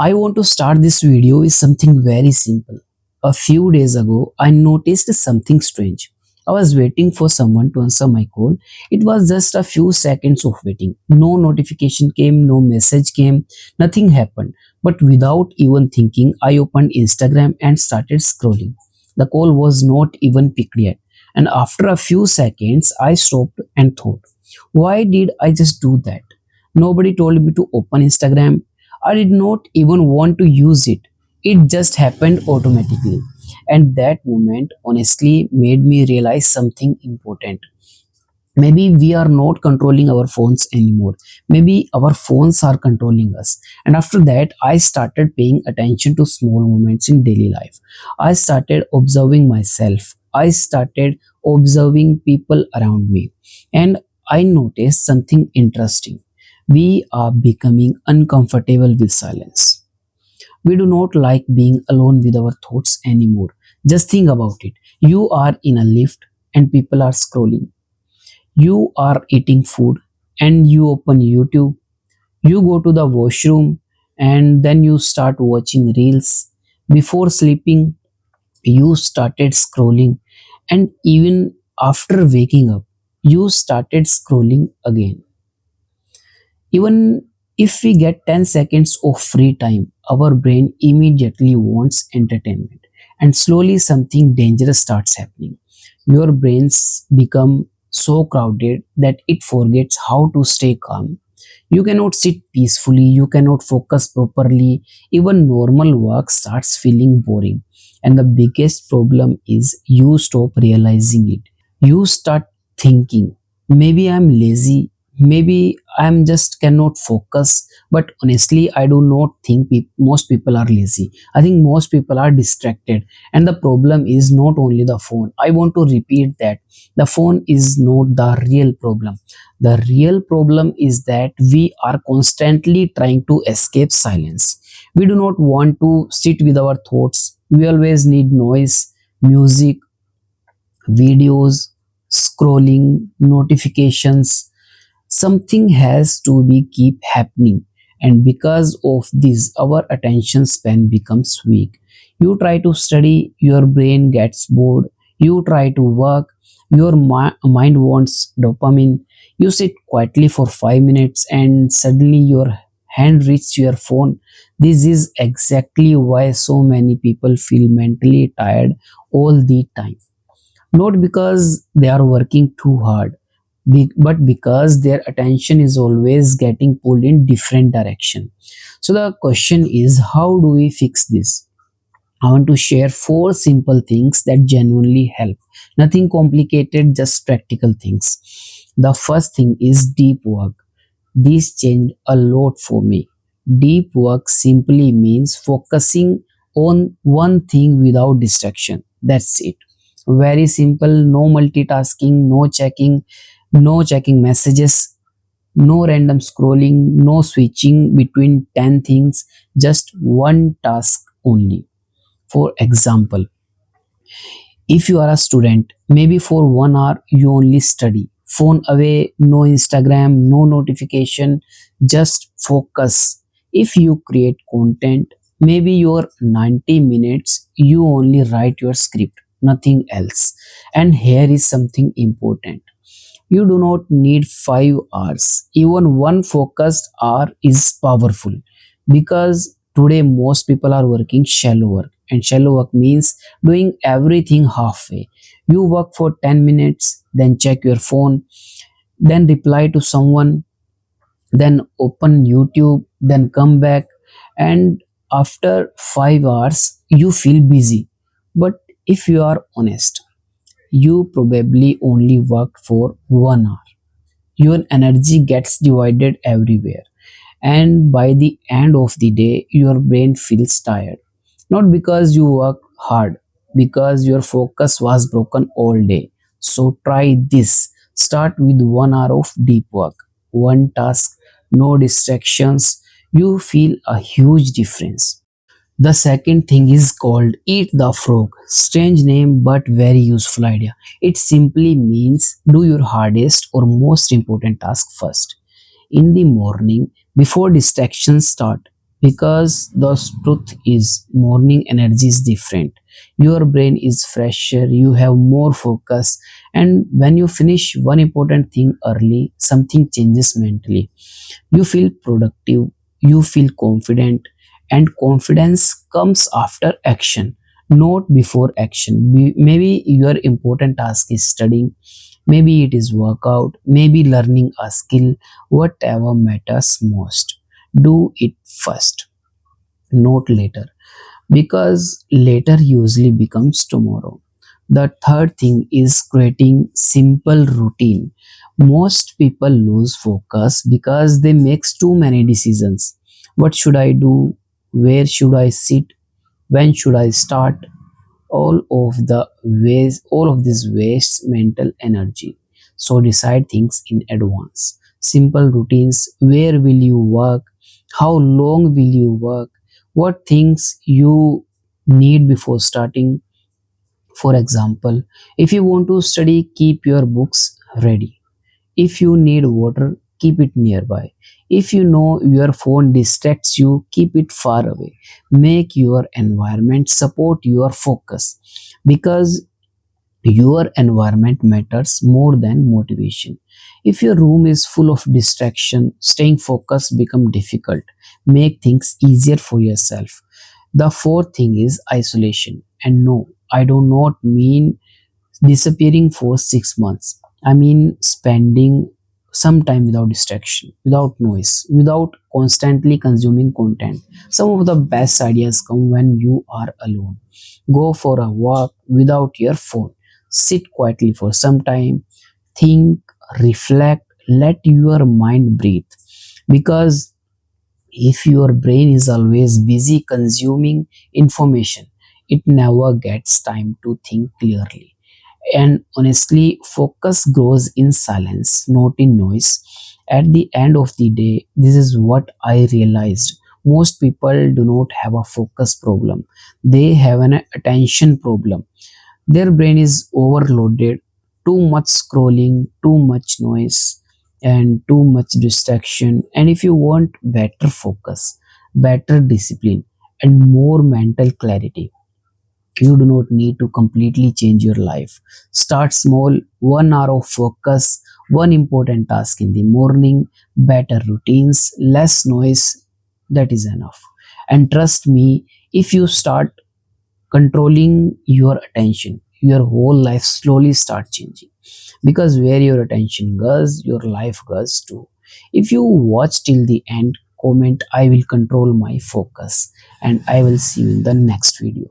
I want to start this video with something very simple. A few days ago, I noticed something strange. I was waiting for someone to answer my call. It was just a few seconds of waiting. No notification came, no message came, nothing happened. But without even thinking, I opened Instagram and started scrolling. The call was not even picked yet. And after a few seconds, I stopped and thought, why did I just do that? Nobody told me to open Instagram. I did not even want to use it. It just happened automatically. And that moment honestly made me realize something important. Maybe we are not controlling our phones anymore. Maybe our phones are controlling us. And after that, I started paying attention to small moments in daily life. I started observing myself. I started observing people around me. And I noticed something interesting. We are becoming uncomfortable with silence. We do not like being alone with our thoughts anymore. Just think about it. You are in a lift and people are scrolling. You are eating food and you open YouTube. You go to the washroom and then you start watching reels. Before sleeping, you started scrolling, and even after waking up, you started scrolling again. Even if we get 10 seconds of free time, our brain immediately wants entertainment. And slowly something dangerous starts happening. Your brains become so crowded that it forgets how to stay calm. You cannot sit peacefully, you cannot focus properly, even normal work starts feeling boring. And the biggest problem is you stop realizing it. You start thinking, maybe I'm lazy, maybe I'm just cannot focus. But honestly, I do not think most people are lazy. I think most people are distracted. And the problem is not only the phone. I want to repeat that the phone is not the real problem. The real problem is that we are constantly trying to escape silence. We do not want to sit with our thoughts. We always need noise, music, videos, scrolling, notifications. Something has to be keep happening. And because of this, our attention span becomes weak. You try to study, your brain gets bored. You try to work, your mind wants dopamine. You sit quietly for 5 minutes and suddenly your hand reaches your phone. This is exactly why so many people feel mentally tired all the time, not because they are working too hard, but because their attention is always getting pulled in different direction. So the question is, how do we fix this? I want to share four simple things that genuinely help. Nothing complicated, just practical things. The first thing is deep work. This changed a lot for me. Deep work simply means focusing on one thing without distraction. That's it. Very simple, no multitasking, no checking messages, no random scrolling, no switching between 10 things, just one task only. For example, if you are a student, maybe for 1 hour you only study. Phone away, no Instagram, no notification, just focus. If you create content, maybe your 90 minutes you only write your script, nothing else. And here is something important. You do not need 5 hours. Even one focused hour is powerful, because today most people are working shallow work, and shallow work means doing everything halfway. You work for 10 minutes, then check your phone, then reply to someone, then open YouTube, then come back, and after 5 hours you feel busy. But if you are honest, you probably only worked for 1 hour. Your energy gets divided everywhere, and by the end of the day your brain feels tired, not because you work hard, because your focus was broken all day. So try this. Start with 1 hour of deep work, one task, no distractions. You feel a huge difference. The second thing is called Eat the Frog. Strange name but very useful idea. It simply means do your hardest or most important task first. In the morning, before distractions start, because the truth is morning energy is different. Your brain is fresher, you have more focus, and when you finish one important thing early, something changes mentally. You feel productive, you feel confident, and confidence comes after action, not before action. Maybe your important task is studying, maybe it is workout, maybe learning a skill. Whatever matters most, do it first, not later, because later usually becomes tomorrow. The third thing is creating simple routine. Most people lose focus because they make too many decisions. What should I do? Where should I sit? When should I start? All of this wastes mental energy. So decide things in advance. Simple routines: where will you work, how long will you work, what things you need before starting. For example, if you want to study, keep your books ready. If you need water, keep it nearby. If you know your phone distracts you, keep it far away. Make your environment support your focus, because your environment matters more than motivation. If your room is full of distraction, staying focused become difficult. Make things easier for yourself. The fourth thing is isolation. And no, I do not mean disappearing for 6 months. I mean spending some time without distraction, without noise, without constantly consuming content. Some of the best ideas come when you are alone. Go for a walk without your phone. Sit quietly for some time. Think, reflect, let your mind breathe. Because if your brain is always busy consuming information, it never gets time to think clearly. And honestly, focus grows in silence, not in noise. At the end of the day, this is what I realized. Most people do not have a focus problem, they have an attention problem. Their brain is overloaded, too much scrolling, too much noise, and too much distraction. And if you want better focus, better discipline, and more mental clarity, you do not need to completely change your life. Start small: 1 hour of focus, one important task in the morning, better routines, less noise. That is enough. And trust me, if you start controlling your attention, your whole life slowly start changing. Because where your attention goes, your life goes too. If you watch till the end, comment, I will control my focus. And I will see you in the next video.